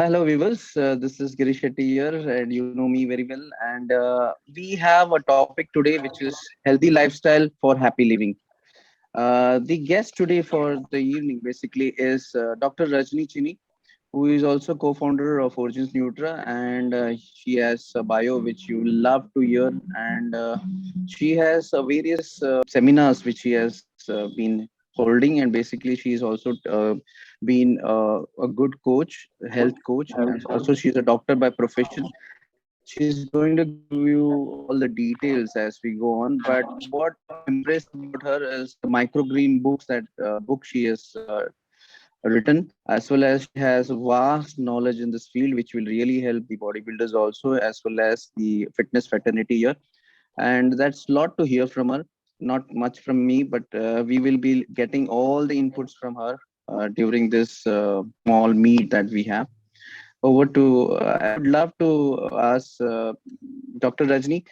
Hello, viewers. This is Girish Shetty here, and you know me very well. And we have a topic today, which is healthy lifestyle for happy living. The guest today for the evening basically is Dr. Rajni Chini, who is also co-founder of Origins Nutra, and she has a bio which you will love to hear. And she has various seminars which she has been holding, and basically she is also been a good coach, health coach, and also she's a doctor by profession. She's going to give you all the details as we go on. But what I'm impressed about her is the microgreen books that book she has written, as well as she has vast knowledge in this field, which will really help the bodybuilders also, as well as the fitness fraternity here. And that's a lot to hear from her. Not much from me, but we will be getting all the inputs from her during this small meet that we have. Over to, I would love to ask Dr. Rajni,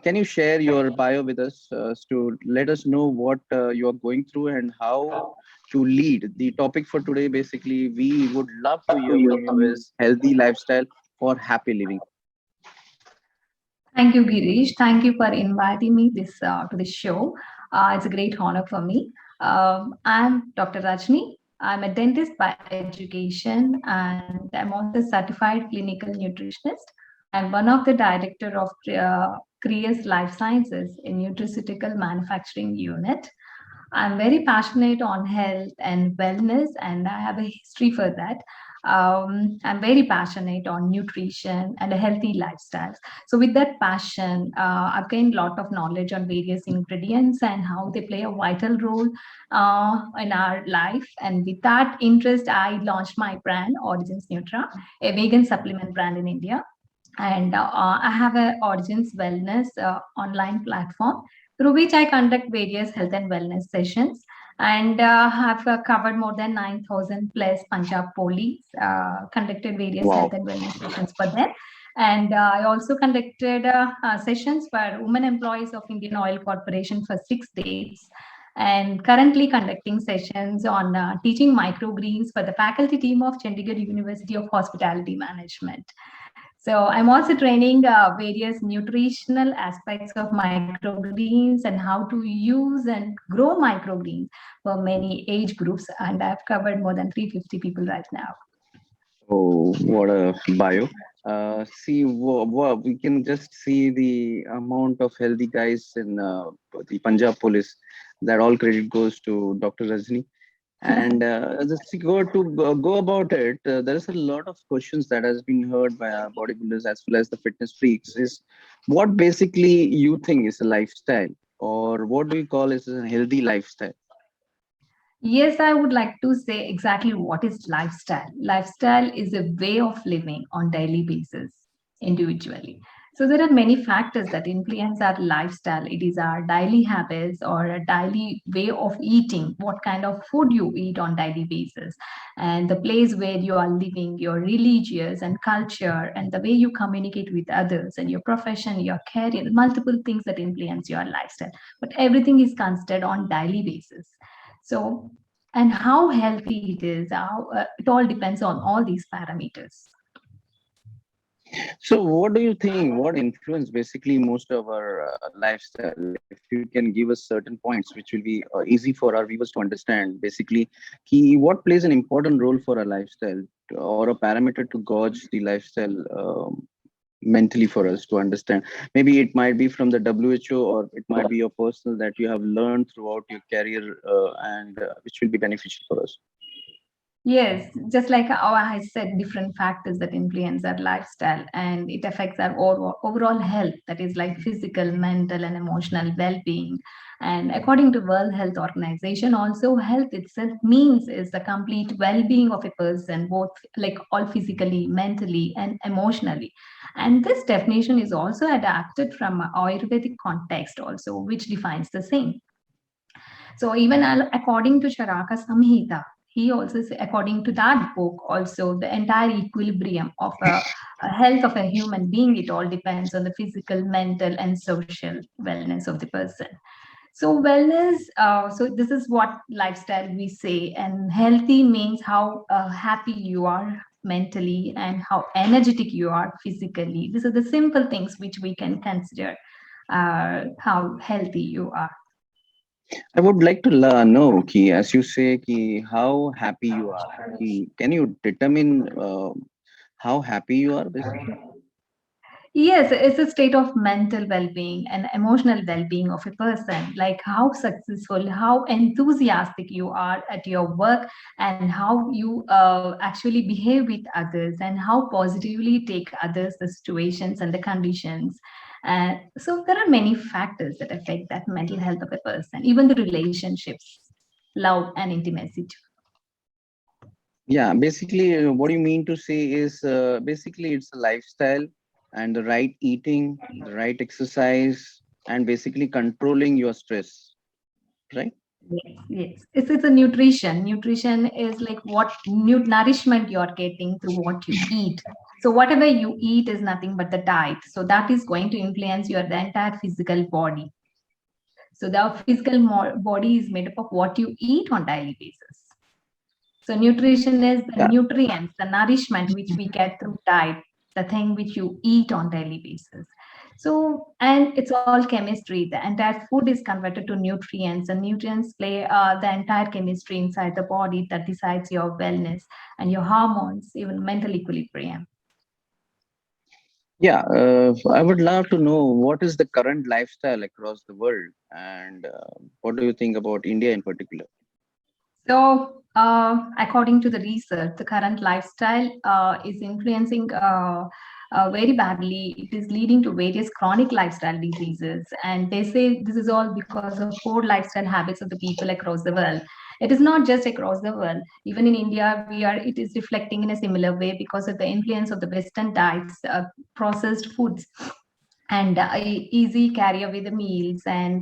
can you share your bio with us to let us know what you are going through and how to lead? The topic for today, basically, we would love to hear from you is healthy lifestyle for happy living. Thank you, Girish. Thank you for inviting me to this show. It's a great honor for me. I'm Dr. Rajni. I'm a dentist by education, and I'm also a certified clinical nutritionist. I'm one of the director of Creus Life Sciences, a nutraceutical manufacturing unit. I'm very passionate on health and wellness, and I have a history for that. I'm very passionate on nutrition and a healthy lifestyle. So, with that passion, I've gained a lot of knowledge on various ingredients and how they play a vital role in our life. And with that interest, I launched my brand, Origins Nutra, a vegan supplement brand in India. And I have a Origins Wellness online platform through which I conduct various health and wellness sessions and have covered more than 9,000 plus Punjab police, conducted various health Wow. and wellness sessions for them. And I also conducted sessions for women employees of Indian Oil Corporation for 6 days. And currently conducting sessions on teaching microgreens for the faculty team of Chandigarh University of Hospitality Management. So I'm also training various nutritional aspects of microgreens and how to use and grow microgreens for many age groups. And I've covered more than 350 people right now. Oh, what a bio. See, we can just see the amount of healthy guys in the Punjab police. That all credit goes to Dr. Rajni. And just to go about it, there is a lot of questions that has been heard by our bodybuilders as well as the fitness freaks. Is what basically you think is a lifestyle, or what do you call is a healthy lifestyle? Yes, I would like to say exactly what is lifestyle. Lifestyle is a way of living on daily basis individually. So there are many factors that influence our lifestyle. It is our daily habits or a daily way of eating, what kind of food you eat on daily basis, and the place where you are living, your religious and culture, and the way you communicate with others, and your profession, your career, multiple things that influence your lifestyle. But everything is considered on daily basis. So, and how healthy it is, it all depends on all these parameters. So, what do you think? What influence basically most of our lifestyle? If you can give us certain points, which will be easy for our viewers to understand, basically, what plays an important role for a lifestyle or a parameter to gauge the lifestyle mentally for us to understand? Maybe it might be from the WHO, or it might be your personal that you have learned throughout your career, and which will be beneficial for us. Yes, just like how I said, different factors that influence our lifestyle and it affects our overall health, that is like physical, mental, and emotional well being. And according to World Health Organization, also health itself means is the complete well being of a person, both like all physically, mentally, and emotionally. And this definition is also adapted from Ayurvedic context, also, which defines the same. So even according to Charaka Samhita, he also according to that book also the entire equilibrium of a health of a human being, it all depends on the physical, mental, and social wellness of the person. So wellness, so this is what lifestyle we say, and healthy means how happy you are mentally, and how energetic you are physically. These are the simple things which we can consider how healthy you are. I would like to know, ki, as you say, ki, how happy you are. Ki, can you determine how happy you are, basically? Yes, it's a state of mental well-being and emotional well-being of a person, like how successful, how enthusiastic you are at your work, and how you actually behave with others, and how positively take others, the situations and the conditions. So there are many factors that affect that mental health of a person, even the relationships, love and intimacy too. Yeah, basically, what you mean to say is basically it's a lifestyle and the right eating, the right exercise, and basically controlling your stress, right? Yes, yes. It's a nutrition. Nutrition is like what new nourishment you're getting through what you eat. So whatever you eat is nothing but the diet. So that is going to influence your the entire physical body. So the physical body is made up of what you eat on daily basis. So nutrition is the Yeah, nutrients, the nourishment which we get through diet, the thing which you eat on daily basis. So, and it's all chemistry. The entire food is converted to nutrients, and nutrients play the entire chemistry inside the body that decides your wellness and your hormones, even mental equilibrium. yeah. I would love to know what is the current lifestyle across the world, and what do you think about India in particular? So, according to the research, the current lifestyle is influencing very badly. It is leading to various chronic lifestyle diseases. And they say this is all because of poor lifestyle habits of the people across the world. It is not just across the world. Even in India, it is reflecting in a similar way because of the influence of the Western diets, processed foods, and easy carry away the meals, and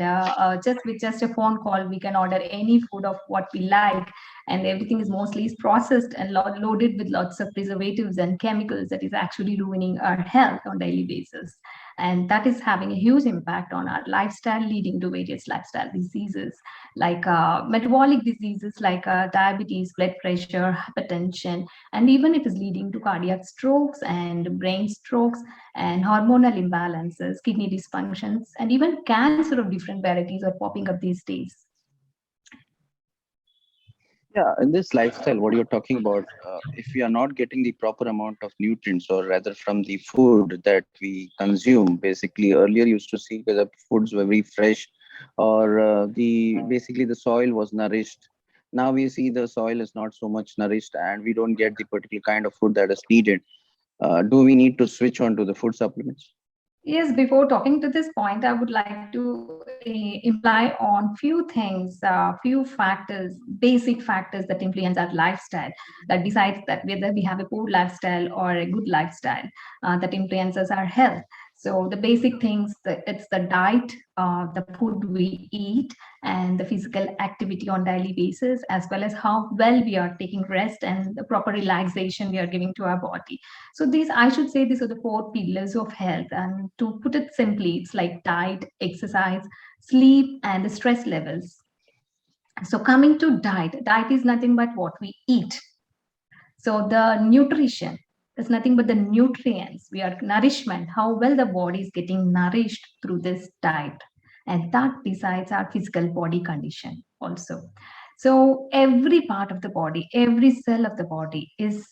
just with just a phone call we can order any food of what we like, and everything is mostly is processed and loaded with lots of preservatives and chemicals that is actually ruining our health on daily basis, and that is having a huge impact on our lifestyle, leading to various lifestyle diseases like metabolic diseases like diabetes, blood pressure, hypertension, and even it is leading to cardiac strokes and brain strokes and hormonal imbalances, kidney dysfunctions, and even cancer of different varieties are popping up these days. Yeah, in this lifestyle, what you're talking about, if we are not getting the proper amount of nutrients, or rather from the food that we consume, basically earlier used to see whether foods were very fresh, or the basically the soil was nourished. Now we see the soil is not so much nourished, and we don't get the particular kind of food that is needed. Do we need to switch on to the food supplements? Yes, before talking to this point, I would like to imply on few things, few factors, basic factors that influence our lifestyle, that decides that whether we have a poor lifestyle or a good lifestyle, that influences our health. So the basic things, it's the diet, the food we eat, and the physical activity on daily basis, as well as how well we are taking rest and the proper relaxation we are giving to our body. So these, I should say, these are the four pillars of health. And to put it simply, it's like diet, exercise, sleep, and the stress levels. So coming to diet, diet is nothing but what we eat. So the nutrition is nothing but the nutrients, we are nourishment, how well the body is getting nourished through this diet. And that decides our physical body condition also. So every part of the body, every cell of the body is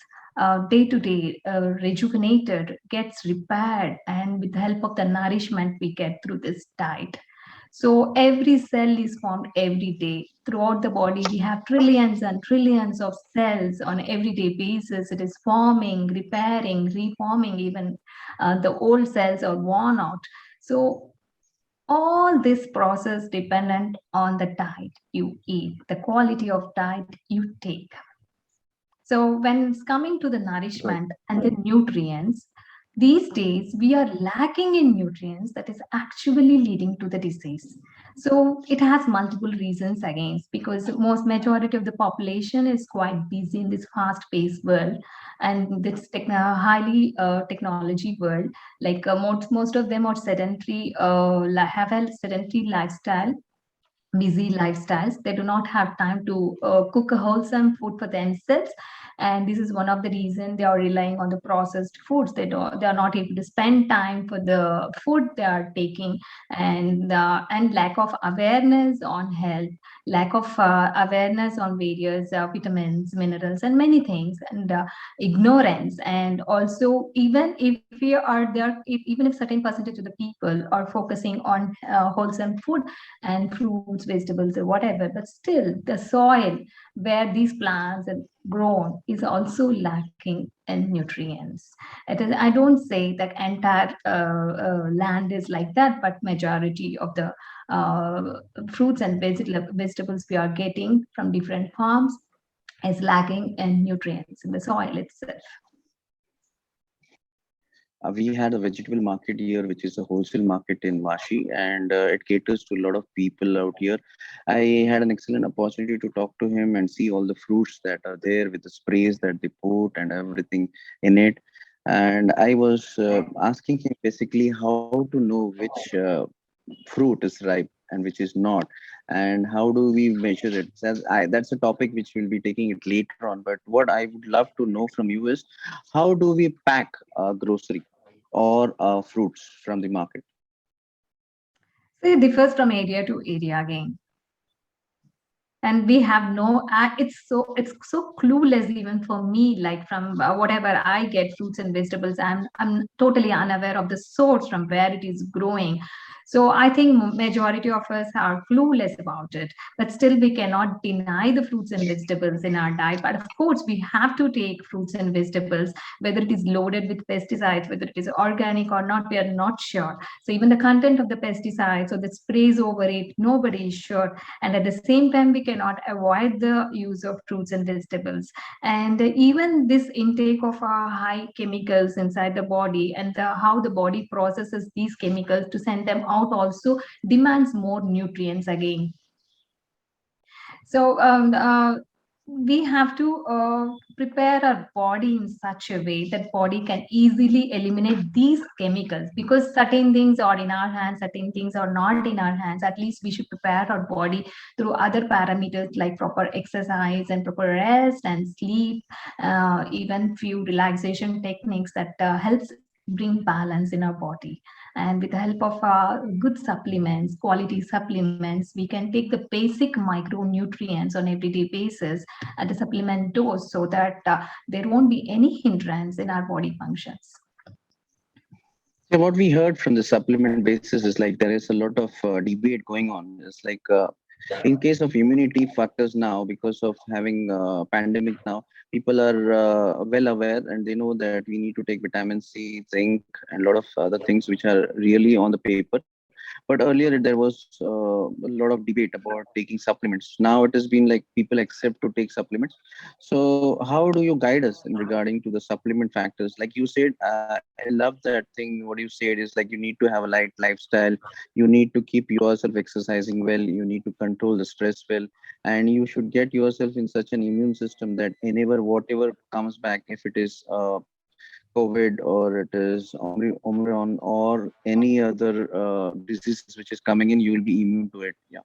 day to day rejuvenated, gets repaired, and with the help of the nourishment we get through this diet. So every cell is formed every day. Throughout the body, we have trillions and trillions of cells on everyday basis. It is forming, repairing, reforming. Even the old cells are worn out. So all this process dependent on the diet you eat, the quality of diet you take. So when it's coming to the Right. nourishment and the nutrients, these days we are lacking in nutrients that is actually leading to the disease. So it has multiple reasons again, because most majority of the population is quite busy in this fast-paced world and this highly technology world. Like most of them are sedentary, have a sedentary lifestyle, busy lifestyles. They do not have time to cook a wholesome food for themselves, and this is one of the reasons they are relying on the processed foods. They are not able to spend time for the food they are taking, and lack of awareness on health, lack of awareness on various vitamins, minerals, and many things, and ignorance. And also, even if we are there, even if certain percentage of the people are focusing on wholesome food and fruits, vegetables, or whatever, but still the soil where these plants are grown is also lacking in nutrients. It is, I don't say that entire land is like that, but majority of the fruits and vegetables we are getting from different farms is lacking in nutrients in the soil itself. We had a vegetable market here, which is a wholesale market in Vashi, and it caters to a lot of people out here. I had an excellent opportunity to talk to him and see all the fruits that are there with the sprays that they put and everything in it. And I was asking him basically how to know which fruit is ripe and which is not, and how do we measure it. That's a topic which we'll be taking it later on, but what I would love to know from you is how do we pack grocery or fruits from the market? So it differs from area to area again, and we have no it's so clueless even for me. Like from whatever I get fruits and vegetables, I'm totally unaware of the source from where it is growing. So I think majority of us are clueless about it, but still we cannot deny the fruits and vegetables in our diet. But of course we have to take fruits and vegetables, whether it is loaded with pesticides, whether it is organic or not, we are not sure. So even the content of the pesticides or the sprays over it, nobody is sure. And at the same time we cannot avoid the use of fruits and vegetables. And even this intake of high chemicals inside the body, and how the body processes these chemicals to send them out also demands more nutrients again. So we have to prepare our body in such a way that body can easily eliminate these chemicals, because certain things are in our hands, certain things are not in our hands. At least we should prepare our body through other parameters like proper exercise and proper rest and sleep, even few relaxation techniques that helps bring balance in our body. And with the help of good supplements, quality supplements, we can take the basic micronutrients on everyday basis at the supplement dose, so that there won't be any hindrance in our body functions. So what we heard from the supplement basis is like there is a lot of debate going on. It's like in case of immunity factors now, because of having pandemic now, people are well aware and they know that we need to take vitamin C, zinc, and a lot of other things which are really on the paper. But earlier there was a lot of debate about taking supplements. Now it has been like people accept to take supplements. So how do you guide us in regarding to the supplement factors? Like you said, I love that thing. What you said is like you need to have a light lifestyle. You need to keep yourself exercising well. You need to control the stress well, and you should get yourself in such an immune system that whenever whatever comes back, if it is COVID or it is Omicron or any other diseases which is coming in, you will be immune to it. Yeah.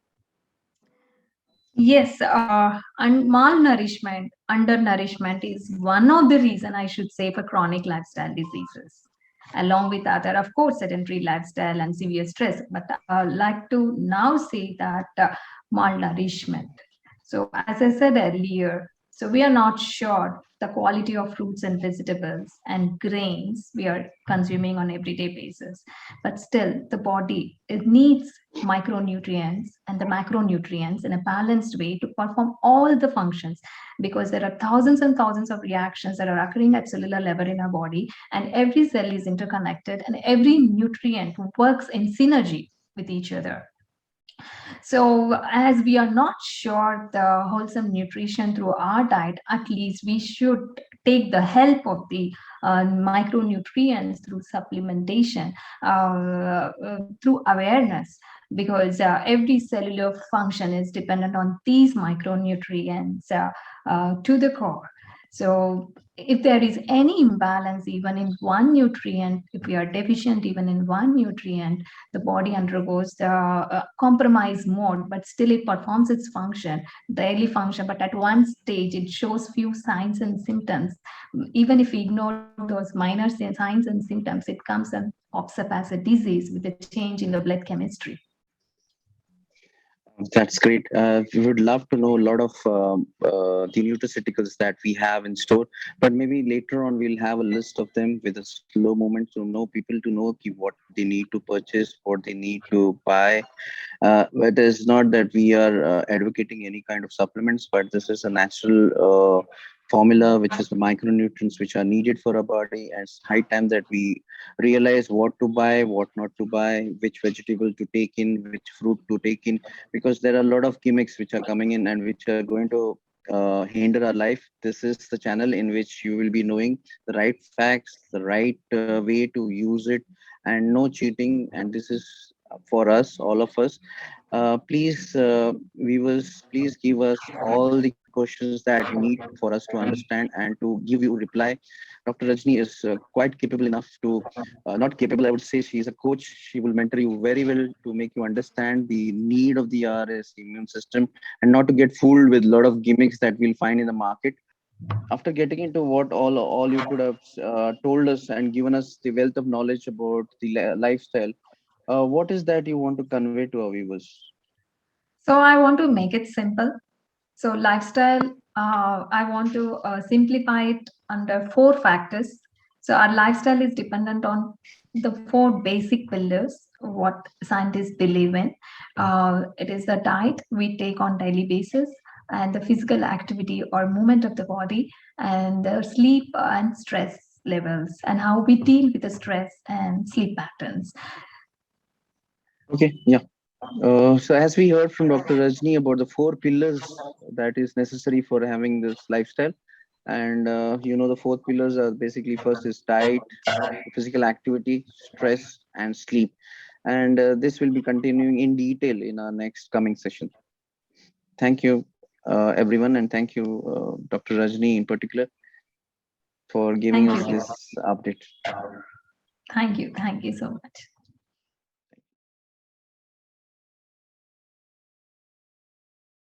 Yes, and malnourishment, undernourishment is one of the reason, I should say, for chronic lifestyle diseases, along with other, of course, sedentary lifestyle and severe stress. But I like to now say that malnourishment. So, as I said earlier, so we are not sure the quality of fruits and vegetables and grains we are consuming on everyday basis, but still the body, it needs micronutrients and the macronutrients in a balanced way to perform all the functions, because there are thousands and thousands of reactions that are occurring at cellular level in our body, and every cell is interconnected and every nutrient works in synergy with each other. So, as we are not sure the wholesome nutrition through our diet, at least we should take the help of the micronutrients through supplementation, through awareness, because every cellular function is dependent on these micronutrients to the core. So, if there is any imbalance even in one nutrient, if we are deficient even in one nutrient, the body undergoes the compromise mode, but still it performs its function, daily function. But at one stage, it shows few signs and symptoms. Even if we ignore those minor signs and symptoms, it comes and pops up as a disease with a change in the blood chemistry. That's great. We would love to know a lot of the nutraceuticals that we have in store, but maybe later on we'll have a list of them with a slow moment to know people to know what they need to purchase, what they need to buy. It is not that we are advocating any kind of supplements, but this is a natural formula, which is the micronutrients which are needed for our body. And it's high time that we realize what to buy, what not to buy, which vegetable to take in, which fruit to take in, because there are a lot of gimmicks which are coming in and which are going to hinder our life. This is the channel in which you will be knowing the right facts, the right way to use it, and no cheating. And this is for us, all of us. Please, viewers, please give us all the questions that you need for us to understand and to give you reply. Dr. Rajni is quite capable enough to, not capable, I would say she is a coach. She will mentor you very well to make you understand the need of the RS immune system and not to get fooled with a lot of gimmicks that we'll find in the market. After getting into what all you could have told us and given us the wealth of knowledge about the lifestyle, what is that you want to convey to our viewers? So I want to make it simple. So lifestyle, I want to simplify it under four factors. So our lifestyle is dependent on the four basic pillars, what scientists believe in. It is the diet we take on daily basis, and the physical activity or movement of the body, and the sleep and stress levels, and how we deal with the stress and sleep patterns. Okay, yeah. So as we heard from Dr. Rajni about the four pillars that is necessary for having this lifestyle, and the four pillars are basically first is diet, physical activity, stress, and sleep. And this will be continuing in detail in our next coming session. Thank you, everyone, and thank you, Dr. Rajni in particular, for giving Thank us you. this update. Thank you. Thank you so much.